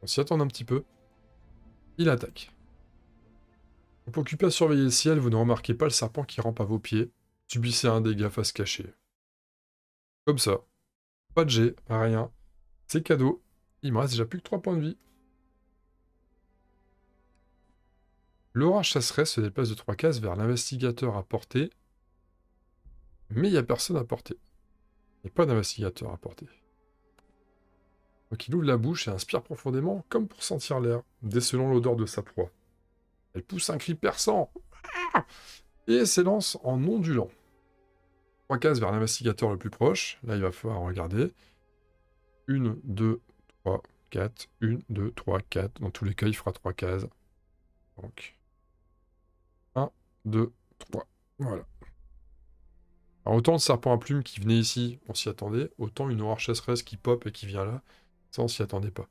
On s'y attend un petit peu. Il attaque. Vous occupez à surveiller le ciel, vous ne remarquez pas le serpent qui rampe à vos pieds. Subissez un dégât face cachée. Comme ça. Pas de jet, rien. C'est cadeau. Il me reste déjà plus que 3 points de vie. L'orage chasseresse se déplace de 3 cases vers l'investigateur à portée. Mais il n'y a personne à portée. Il n'y a pas d'investigateur à portée. Donc il ouvre la bouche et inspire profondément, comme pour sentir l'air, décelant l'odeur de sa proie. Elle pousse un cri perçant et s'élance en ondulant. 3 cases vers l'investigateur le plus proche. Là, il va falloir regarder. 1, 2, 3, 4. 1, 2, 3, 4. Dans tous les cas, il fera 3 cases. Donc, 1, 2, 3. Voilà. Alors, autant le serpent à plumes qui venait ici, on s'y attendait. Autant une horreur chasseresse qui pop et qui vient là, ça, on s'y attendait pas.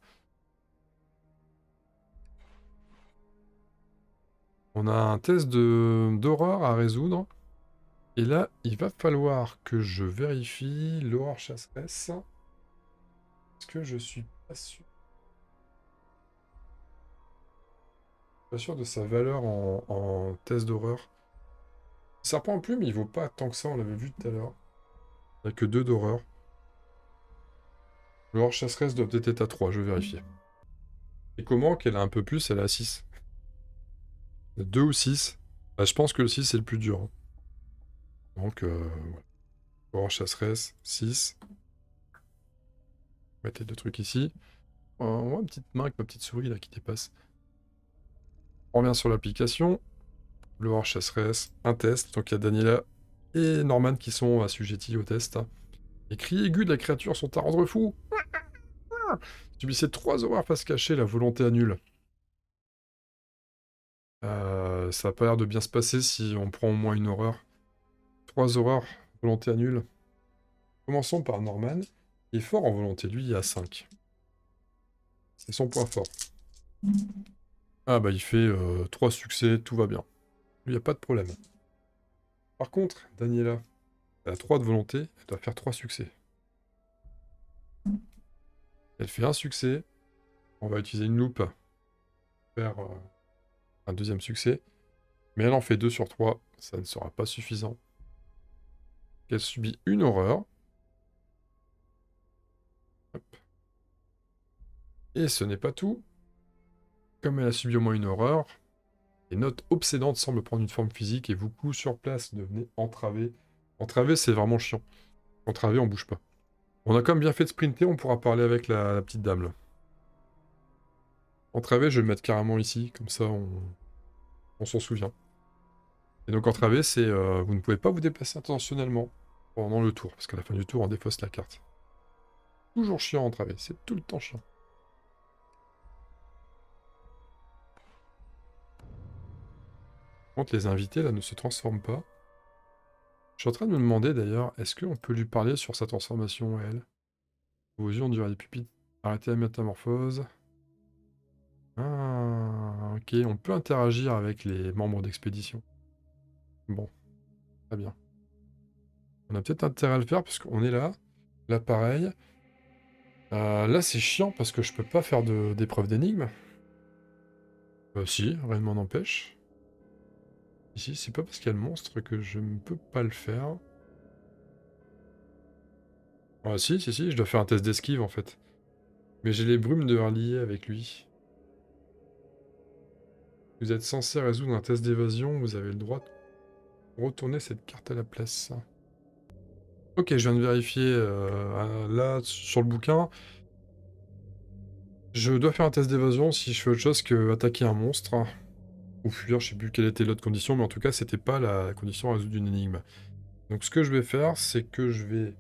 On a un test d'horreur à résoudre. Et là, il va falloir que je vérifie l'horreur chasseresse. Parce que je suis pas sûr. Pas sûr de sa valeur en test d'horreur. Le serpent en plume, il vaut pas tant que ça, on l'avait vu tout à l'heure. Il n'y a que 2 d'horreur. L'horreur chasseresse doit peut-être être à 3, je vais vérifier. Et comment qu'elle a un peu plus, elle est à 6. 2 ou 6. Bah, je pense que le 6 c'est le plus dur. Hein. Donc, ouais. L'horreur chasseresse, 6. On va mettre les 2 trucs ici. On voit une petite main avec ma petite souris là qui dépasse. On revient sur l'application. L'horreur chasseresse, un test. Donc il y a Daniela et Norman qui sont assujettis au test. Les cris aigus de la créature sont à rendre fou. Subissez 3 horreurs face cachée, la volonté annule. Ça a pas l'air de bien se passer si on prend au moins une horreur. 3 horreurs, volonté annule. Commençons par Norman. Il est fort en volonté, lui il a 5. C'est son point fort. Ah bah il fait 3 succès, tout va bien. Lui, il n'y a pas de problème. Par contre, Daniela, elle a 3 de volonté, elle doit faire 3 succès. Elle fait un succès. On va utiliser une loupe pour faire un deuxième succès. Mais elle en fait 2 sur 3. Ça ne sera pas suffisant. Elle subit une horreur. Hop. Et ce n'est pas tout. Comme elle a subi au moins une horreur, les notes obsédantes semblent prendre une forme physique et vous, sur place, devenez entravé. Entravé, c'est vraiment chiant. Entravé, on bouge pas. On a quand même bien fait de sprinter, on pourra parler avec la petite dame, là. Entravé, je vais le mettre carrément ici, comme ça on s'en souvient. Et donc entravé, c'est vous ne pouvez pas vous déplacer intentionnellement pendant le tour, parce qu'à la fin du tour, on défausse la carte. Toujours chiant entravé, c'est tout le temps chiant. Par contre, les invités, là, ne se transforment pas. Je suis en train de me demander, d'ailleurs, est-ce qu'on peut lui parler sur sa transformation, à elle? Vos yeux ont duré des pupilles. Arrêtez la métamorphose. Ah, ok, on peut interagir avec les membres d'expédition. Bon, très bien. On a peut-être intérêt à le faire, parce qu'on est là. Là, pareil. Là, c'est chiant, parce que je peux pas faire d'épreuve d'énigme. Si, rien ne m'en empêche. Ici, c'est pas parce qu'il y a le monstre que je ne peux pas le faire. Ah si, je dois faire un test d'esquive en fait. Mais j'ai les brumes de relier avec lui. Vous êtes censé résoudre un test d'évasion, vous avez le droit de retourner cette carte à la place. Ok, je viens de vérifier là, sur le bouquin. Je dois faire un test d'évasion si je fais autre chose que attaquer un monstre. Ou fuir, je sais plus quelle était l'autre condition, mais en tout cas, c'était pas la condition à résoudre une énigme. Donc ce que je vais faire, c'est que je vais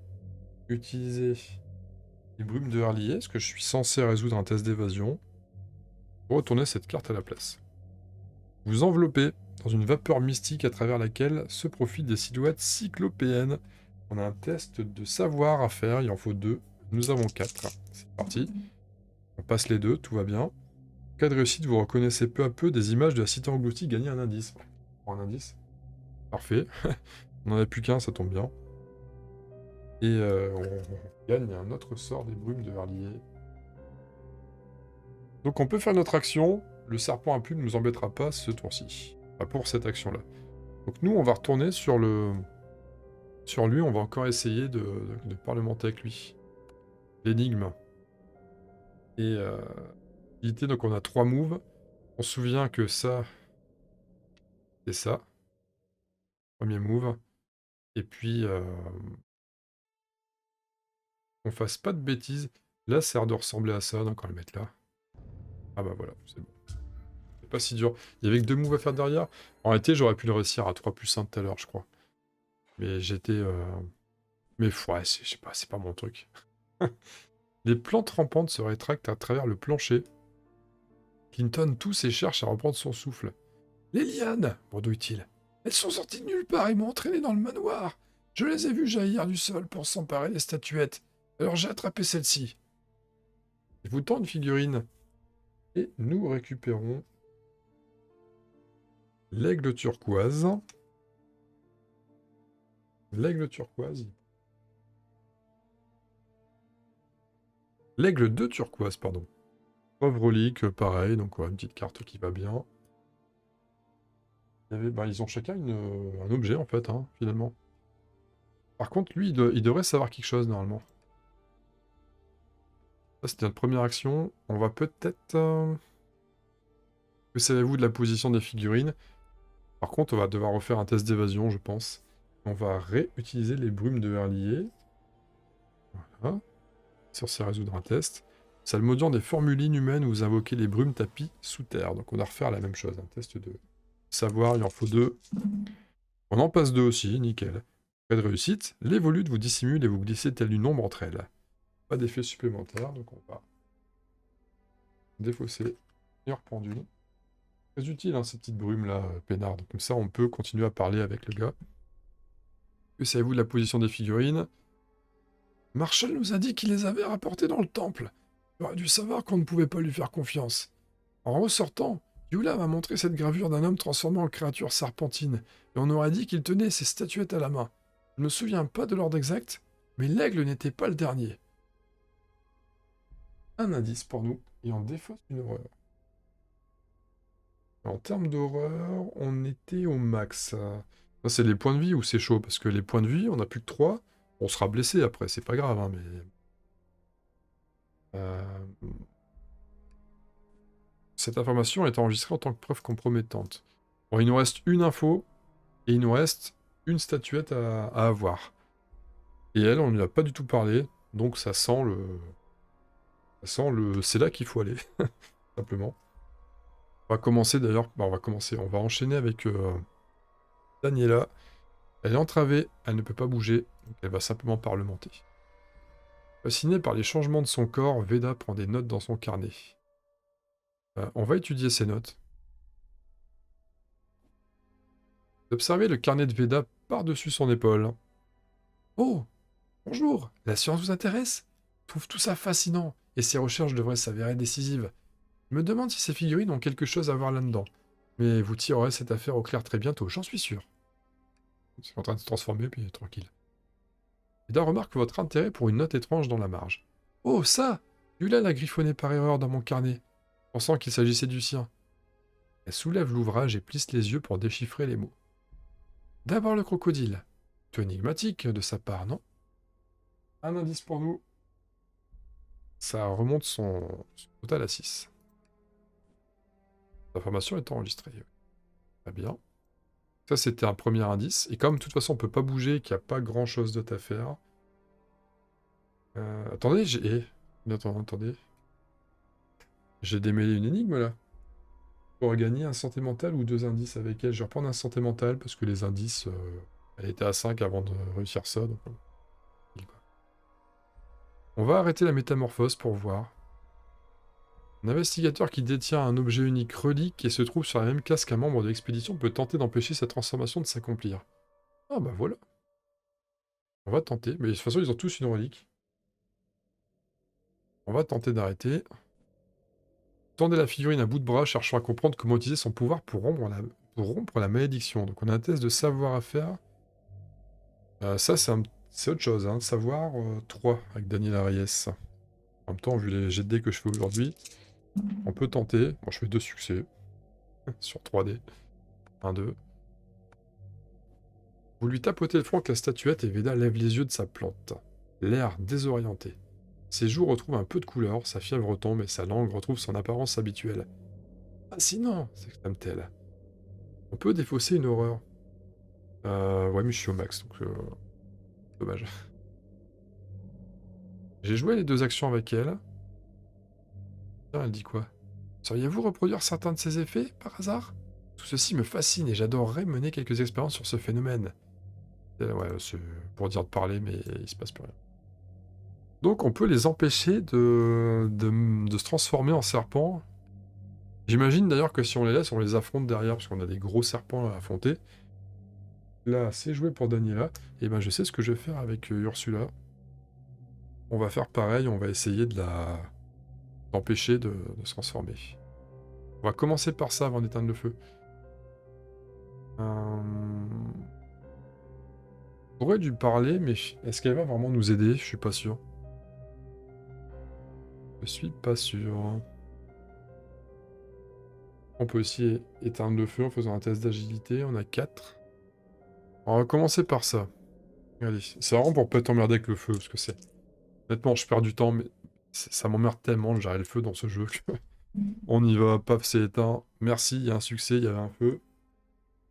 utiliser les brumes de Harlier, parce que je suis censé résoudre un test d'évasion, pour retourner cette carte à la place. Vous enveloppez dans une vapeur mystique à travers laquelle se profitent des silhouettes cyclopéennes. On a un test de savoir à faire, il en faut 2. Nous avons 4. C'est parti. On passe les 2, tout va bien. En cas de réussite, vous reconnaissez peu à peu des images de la cité engloutie. Gagnez un indice. Pour un indice. Parfait. On n'en a plus qu'un, ça tombe bien. Et on gagne un autre sort des brumes de Verlier. Donc on peut faire notre action. Le serpent à plume ne nous embêtera pas ce tour-ci. Enfin, pour cette action-là. Donc nous, on va retourner sur le... Sur lui, on va encore essayer de parlementer avec lui. L'énigme. Et donc on a 3 moves. On se souvient que ça, c'est ça. Premier move. Et puis, on fasse pas de bêtises. Là, ça a l'air de ressembler à ça, donc on va le mettre là. Ah bah voilà, c'est bon. C'est pas si dur. Il y avait que 2 moves à faire derrière. En réalité, j'aurais pu le réussir à 3 plus 1 tout à l'heure, je crois. Mais j'étais... Mais ouais, je sais pas, c'est pas mon truc. Les plantes rampantes se rétractent à travers le plancher. Clinton tousse et cherche à reprendre son souffle. Les lianes, bredouille-t-il. Elles sont sorties de nulle part et m'ont entraîné dans le manoir. Je les ai vues jaillir du sol pour s'emparer des statuettes. Alors j'ai attrapé celle-ci. Il vous tend une figurine. Et nous récupérons l'aigle turquoise. L'aigle turquoise. L'aigle de turquoise, pardon. Pauvre relique, pareil, donc ouais, une petite carte qui va bien. Ils ont chacun un objet, en fait, hein, finalement. Par contre, lui, il devrait savoir quelque chose, normalement. Ça, c'était notre première action. On va peut-être... Que savez-vous de la position des figurines? Par contre, on va devoir refaire un test d'évasion, je pense. On va réutiliser les brumes de Verlier. Voilà. Censé résoudre un test. Salmodiant des formules inhumaines où vous invoquez les brumes tapis sous terre. Donc on va refaire la même chose. Un test de savoir, il en faut 2. On en passe 2 aussi, nickel. Pas de réussite. Les volutes vous dissimulent et vous glissez tel une ombre entre elles. Pas d'effet supplémentaire, donc on va défausser et pendule. Très utile, hein, ces petites brumes-là, peinardes. Comme ça, on peut continuer à parler avec le gars. Que savez-vous de la position des figurines? Marshall nous a dit qu'il les avait rapportées dans le temple. Il aurait dû savoir qu'on ne pouvait pas lui faire confiance. En ressortant, Yula m'a montré cette gravure d'un homme transformé en créature serpentine, et on aurait dit qu'il tenait ses statuettes à la main. Je ne me souviens pas de l'ordre exact, mais l'aigle n'était pas le dernier. Un indice pour nous, et on défausse une horreur. En termes d'horreur, on était au max. Ça, c'est les points de vie ou c'est chaud? Parce que les points de vie, on n'a plus que 3. On sera blessé après, c'est pas grave, hein, mais... Cette information est enregistrée en tant que preuve compromettante. Bon, il nous reste une info, et il nous reste une statuette à avoir. Et elle, on ne lui a pas du tout parlé, donc ça sent le... C'est là qu'il faut aller, simplement. On va commencer d'ailleurs... on va commencer, on va enchaîner avec Daniela. Elle est entravée, elle ne peut pas bouger, donc elle va simplement parlementer. Fascinée par les changements de son corps, Veda prend des notes dans son carnet. On va étudier ces notes. Observez le carnet de Veda par-dessus son épaule. Oh, bonjour, la science vous intéresse? Je trouve tout ça fascinant, et ces recherches devraient s'avérer décisives. Je me demande si ces figurines ont quelque chose à voir là-dedans. Mais vous tirerez cette affaire au clair très bientôt, j'en suis sûr. C'est en train de se transformer, puis tranquille. Veda remarque votre intérêt pour une note étrange dans la marge. Oh, ça! Yula l'a griffonné par erreur dans mon carnet, pensant qu'il s'agissait du sien. Elle soulève l'ouvrage et plisse les yeux pour déchiffrer les mots. D'abord le crocodile. Tout énigmatique de sa part, non? Un indice pour nous. Ça remonte son total à 6. L'information est enregistrée. Très bien. Ça, c'était un premier indice. Et comme, de toute façon, on peut pas bouger, qu'il n'y a pas grand-chose d'autre à faire... attendez, attendez. J'ai démêlé une énigme, là. Pour gagner un santé mental ou 2 indices avec elle. Je vais reprendre un santé mental, parce que les indices... elle était à 5 avant de réussir ça, donc... On va arrêter la métamorphose pour voir. Un investigateur qui détient un objet unique relique et se trouve sur la même classe qu'un membre de l'expédition peut tenter d'empêcher cette transformation de s'accomplir. Ah bah voilà. On va tenter. Mais de toute façon, ils ont tous une relique. On va tenter d'arrêter. Tendez la figurine à bout de bras, cherchant à comprendre comment utiliser son pouvoir pour rompre la malédiction. Donc on a un test de savoir à faire. Ça, c'est autre chose, hein. Savoir 3 avec Daniel Ariès. En même temps, vu les jets de dés que je fais aujourd'hui, on peut tenter. Bon, je fais 2 succès sur 3D. 1, 2. Vous lui tapotez le front avec la statuette et Veda lève les yeux de sa plante. L'air désorienté. Ses joues retrouvent un peu de couleur, sa fièvre retombe et sa langue retrouve son apparence habituelle. Ah sinon, s'exclame-t-elle. On peut défausser une horreur. Ouais, mais je suis au max, donc dommage. J'ai joué les 2 actions avec elle. Tiens, elle dit quoi? Sauriez-vous reproduire certains de ces effets, par hasard? Tout ceci me fascine et j'adorerais mener quelques expériences sur ce phénomène. Ouais, c'est pour dire de parler, mais il se passe plus rien. Donc on peut les empêcher de se transformer en serpent. J'imagine d'ailleurs que si on les laisse, on les affronte derrière, parce qu'on a des gros serpents à affronter. Là, c'est joué pour Daniela. Et ben je sais ce que je vais faire avec Ursula. On va faire pareil, on va essayer de d'empêcher de se transformer. On va commencer par ça avant d'éteindre le feu. J'aurais dû parler, mais est-ce qu'elle va vraiment nous aider? Je suis pas sûr. Je suis pas sûr. On peut aussi éteindre le feu en faisant un test d'agilité. On a 4. On va commencer par ça. Allez, c'est vraiment pour pas t'emmerder avec le feu, parce que c'est... Honnêtement, je perds du temps, mais ça m'emmerde tellement de gérer le feu dans ce jeu que... On y va, paf, c'est éteint. Merci, il y a un succès, il y avait un feu.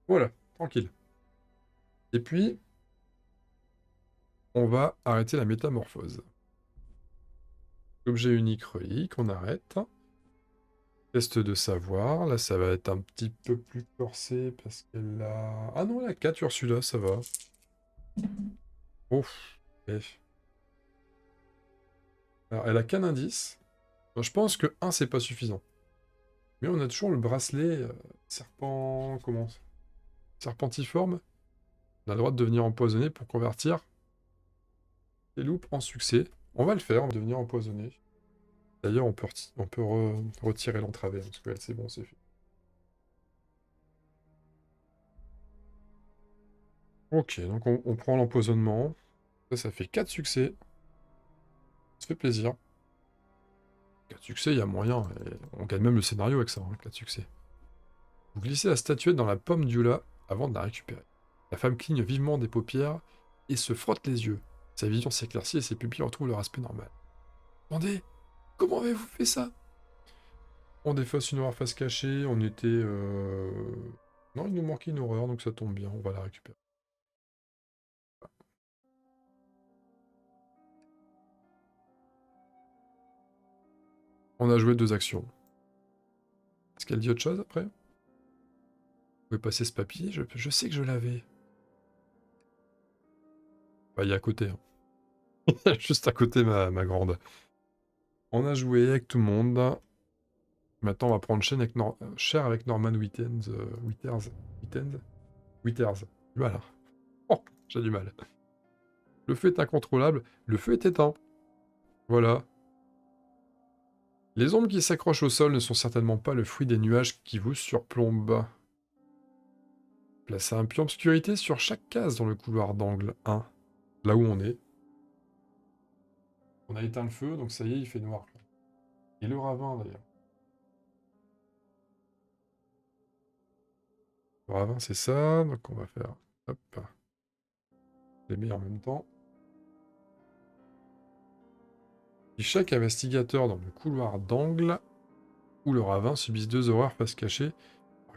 Voilà, tranquille. Et puis, on va arrêter la métamorphose. Objet unique relique, on arrête. Test de savoir, là ça va être un petit peu plus corsé parce qu'elle a... Ah non, elle a 4 Ursula, ça va. Ouf. Alors, elle a qu'un indice. Alors, je pense que 1 c'est pas suffisant. Mais on a toujours le bracelet serpent... Comment? Serpentiforme. On a le droit de devenir empoisonné pour convertir les loupes en succès. On va le faire, on va devenir empoisonné. D'ailleurs, on peut retirer l'entraver, parce qu'elle, c'est bon, c'est fait. Ok, donc on prend l'empoisonnement. Ça fait 4 succès. Ça fait plaisir. 4 succès, il y a moyen. Et on gagne même le scénario avec ça, hein, 4 succès. Vous glissez la statuette dans la pomme d'Eula avant de la récupérer. La femme cligne vivement des paupières et se frotte les yeux. Sa vision s'éclaircit et ses pupilles retrouvent leur aspect normal. Attendez, comment avez-vous fait ça? On défausse une horreur face cachée, on était... Non, il nous manquait une horreur, donc ça tombe bien, on va la récupérer. On a joué 2 actions. Est-ce qu'elle dit autre chose après? Vous pouvez passer ce papier, je sais que je l'avais. Bah, il est à côté. Hein. Juste à côté, ma grande. On a joué avec tout le monde. Maintenant, on va prendre cher avec Norman Withers. Voilà. Oh, j'ai du mal. Le feu est incontrôlable. Le feu est éteint. Voilà. Les ombres qui s'accrochent au sol ne sont certainement pas le fruit des nuages qui vous surplombent. Placez un pion obscurité sur chaque case dans le couloir d'angle 1. Là où on est. On a éteint le feu, donc ça y est, il fait noir. Et le ravin, d'ailleurs. Le ravin, c'est ça. Donc on va faire... Hop. Les mets en même temps. Si chaque investigateur dans le couloir d'angle ou le ravin subissent 2 horreurs face cachée.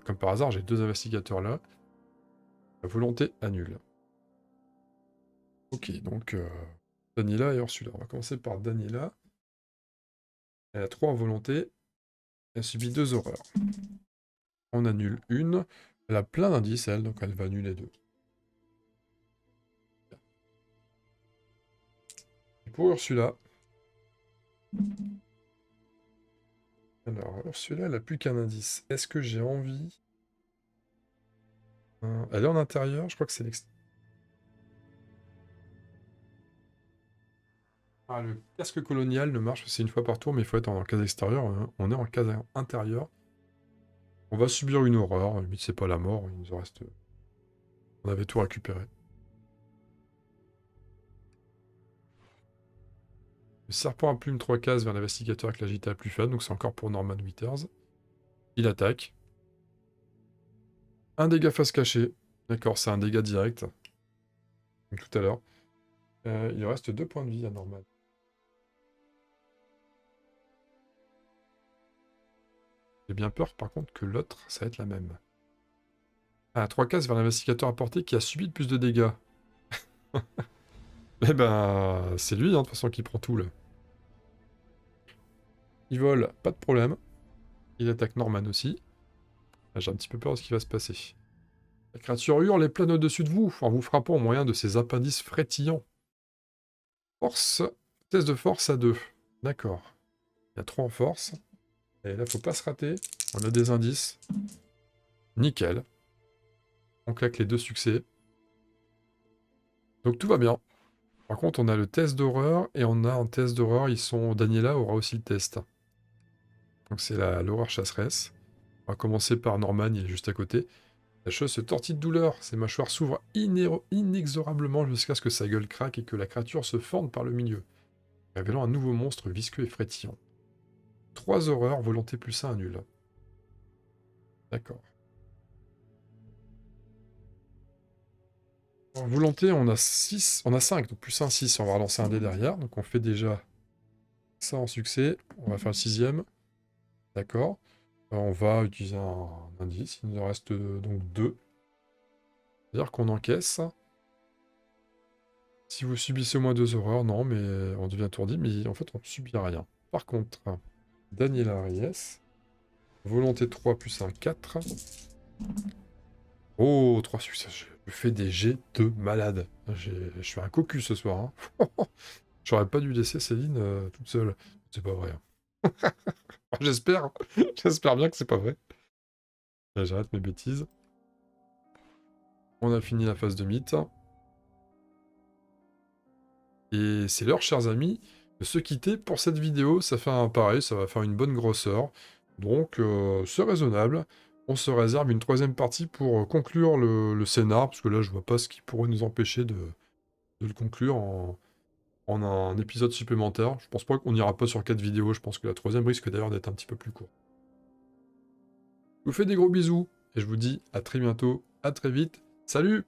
Comme par hasard, j'ai 2 investigateurs là. La volonté annule. Ok, donc Daniela et Ursula. On va commencer par Daniela. Elle a 3 en volonté. Elle subit 2 horreurs. On annule une. Elle a plein d'indices, elle, donc elle va annuler 2. Et pour Ursula, Alors, Ursula, elle a plus qu'un indice. Est-ce que j'ai envie... Elle est en intérieur, je crois que c'est l'extérieur. Ah, le casque colonial ne marche, c'est une fois par tour, mais il faut être en case extérieure. On est en case intérieure. On va subir une horreur, limite c'est pas la mort, il nous en reste... On avait tout récupéré. Le serpent à plume 3 cases vers l'investigateur avec l'agita la plus faible, donc c'est encore pour Norman Withers. Il attaque. Un dégât face cachée. D'accord, c'est un dégât direct. Comme tout à l'heure. Il reste 2 points de vie à Norman. J'ai bien peur par contre que l'autre, ça va être la même. Ah, 3 cases vers l'investigateur à portée qui a subi le plus de dégâts. Eh ben, c'est lui, hein, de toute façon, qui prend tout, là. Il vole, pas de problème. Il attaque Norman aussi. Ah, j'ai un petit peu peur de ce qui va se passer. La créature hurle et plane au-dessus de vous, en vous frappant au moyen de ses appendices frétillants. Force. Test de force à 2. D'accord. Il y a 3 en force. Et là, faut pas se rater. On a des indices. Nickel. On claque les 2 succès. Donc tout va bien. Par contre, on a le test d'horreur, et on a un test d'horreur, Daniela aura aussi le test. Donc c'est l'horreur chasseresse. On va commencer par Norman, il est juste à côté. La chose se tortille de douleur, ses mâchoires s'ouvrent inexorablement jusqu'à ce que sa gueule craque et que la créature se fende par le milieu, révélant un nouveau monstre visqueux et frétillant. 3 horreurs, volonté plus 1 nul. D'accord. En volonté, on a 5, donc plus 1, 6. On va relancer un dé derrière, donc on fait déjà ça en succès. On va faire le 6e. D'accord. On va utiliser un indice, il nous en reste donc 2. C'est-à-dire qu'on encaisse. Si vous subissez au moins 2 horreurs, non, mais on devient tourdi, mais en fait on ne subit rien. Par contre, Daniela Reyes, volonté 3 plus 1, 4. Oh, 3 succès, je fais des jets de malade. Je suis un cocu ce soir. Hein. J'aurais pas dû laisser Céline toute seule. C'est pas vrai. Hein. J'espère. J'espère bien que c'est pas vrai. Là, j'arrête mes bêtises. On a fini la phase de mythe. Et c'est l'heure, chers amis, de se quitter pour cette vidéo. Ça fait un pareil, ça va faire une bonne grosseur. Donc, c'est raisonnable. On se réserve une 3e partie pour conclure le scénar, parce que là, je vois pas ce qui pourrait nous empêcher de le conclure en un épisode supplémentaire. Je pense pas qu'on n'ira pas sur 4 vidéos, je pense que la 3e risque d'ailleurs d'être un petit peu plus courte. Je vous fais des gros bisous, et je vous dis à très bientôt, à très vite. Salut!